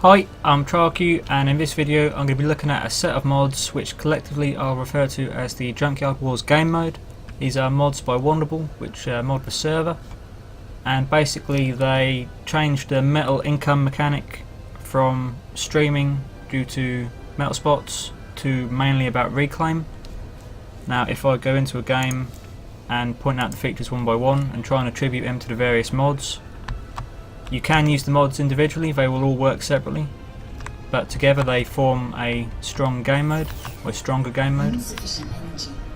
Hi, I'm TrialQ, and in this video I'm going to be looking at a set of mods which collectively I'll refer to as the Junkyard Wars game mode. These are mods by Wondible, which mod the server, and basically they changed the metal income mechanic from streaming due to metal spots to mainly about reclaim. Now if I go into a game and point out the features one by one and try and attribute them to the various mods, you can use the mods individually, they will all work separately, but together they form a strong game mode, or a stronger game mode.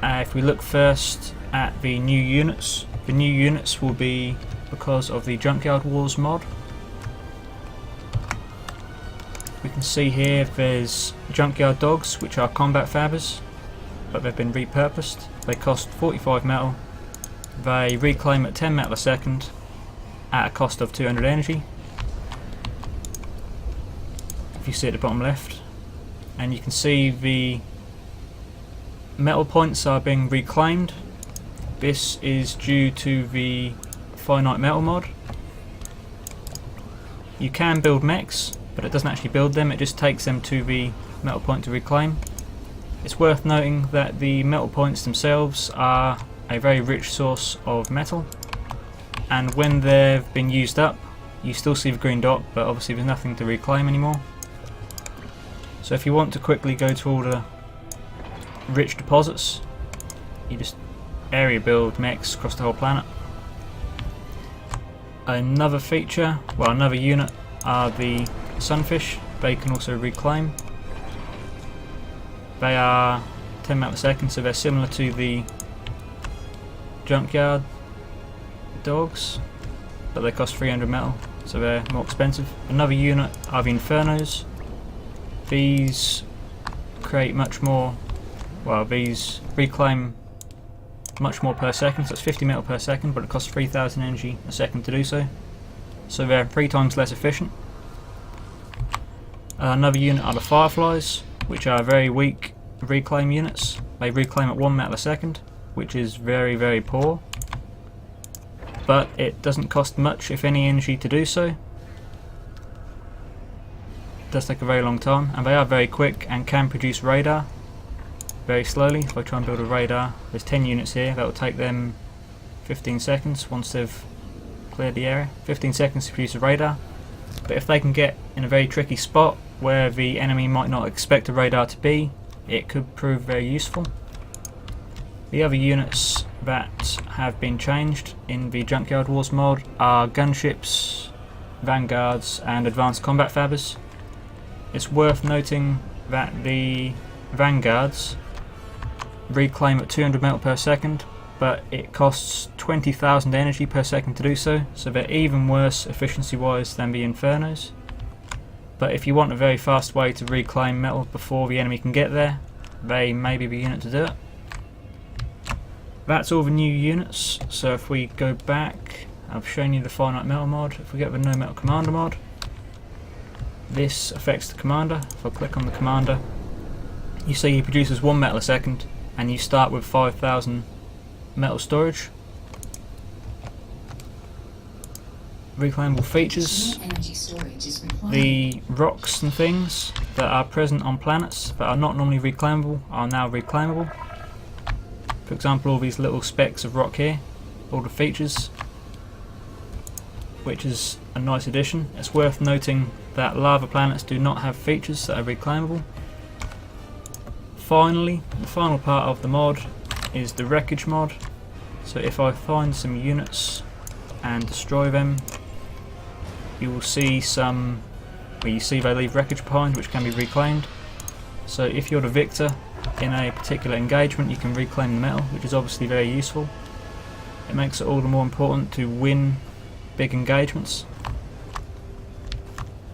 If we look first at the new units will be because of the Junkyard Wars mod. We can see here there's Junkyard Dogs, which are combat fabbers, but they've been repurposed. They cost 45 metal, they reclaim at 10 metal a second, at a cost of 200 energy, if you see at the bottom left, and you can see the metal points are being reclaimed. This is due to the finite metal mod. You can build mechs, but it doesn't actually build them, it just takes them to the metal point to reclaim. It's worth noting that the metal points themselves are a very rich source of metal, and when they've been used up you still see the green dot, but obviously there's nothing to reclaim anymore. So if you want to quickly go to all the rich deposits, you just area build mechs across the whole planet. Another feature, well another unit, are the sunfish. They can also reclaim. They are 10 metal a second, so they're similar to the Junkyard Dogs, but they cost 300 metal, so they're more expensive. Another unit are the Infernos. These create much more, well these reclaim much more per second, so it's 50 metal per second, but it costs 3000 energy a second to do so, so they're 3 times less efficient. Another unit are the Fireflies, which are very weak reclaim units. They reclaim at 1 metal a second, which is very poor, but it doesn't cost much if any energy to do so. It does take a very long time, and they are very quick and can produce radar very slowly. If I try and build a radar, there's 10 units here, that will take them 15 seconds once they've cleared the area. 15 seconds to produce a radar, but if they can get in a very tricky spot where the enemy might not expect a radar to be, it could prove very useful. The other units that have been changed in the Junkyard Wars mod are gunships, vanguards and advanced combat fabbers. It's worth noting that the vanguards reclaim at 200 metal per second, but it costs 20,000 energy per second to do so, so they're even worse efficiency wise than the Infernos. But if you want a very fast way to reclaim metal before the enemy can get there, they may be the unit to do it. That's all the new units, so if we go back, I've shown you the finite metal mod. If we get the no metal commander mod, this affects the commander. If I click on the commander, you see he produces 1 metal a second, and you start with 5000 metal storage. Reclaimable features, the rocks and things that are present on planets that are not normally reclaimable are now reclaimable. For example, all these little specks of rock here, all the features, which is a nice addition. It's worth noting that lava planets do not have features that are reclaimable. Finally, the final part of the mod is the wreckage mod. So if I find some units and destroy them, you will see some, where you see they leave wreckage behind which can be reclaimed. So if you're the victor in a particular engagement, you can reclaim the metal, which is obviously very useful. It makes it all the more important to win big engagements.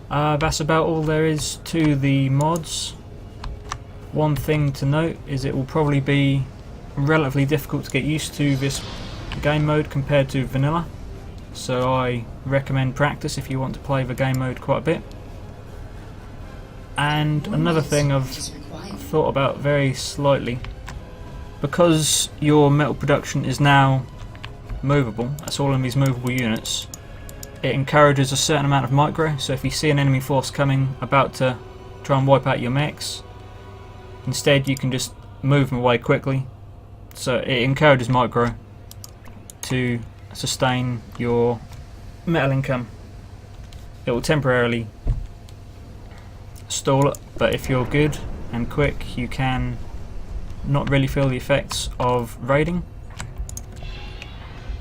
That's about all there is to the mods. One thing to note is it will probably be relatively difficult to get used to this game mode compared to vanilla, so I recommend practice if you want to play the game mode quite a bit. And another thing I've thought about very slightly, because your metal production is now movable, that's all in these movable units, It encourages a certain amount of micro, so if you see an enemy force coming about to try and wipe out your mechs, instead you can just move them away quickly. So it encourages micro to sustain your metal income. It will temporarily stall it, but if you're good and quick, you can not really feel the effects of raiding.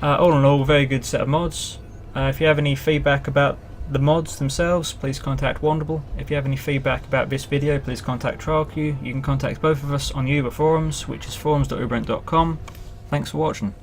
All in all, a very good set of mods. If you have any feedback about the mods themselves, please contact Wondible. If you have any feedback about this video, please contact TrialQ. You can contact both of us on the Uber forums, which is forums.uberent.com. Thanks for watching.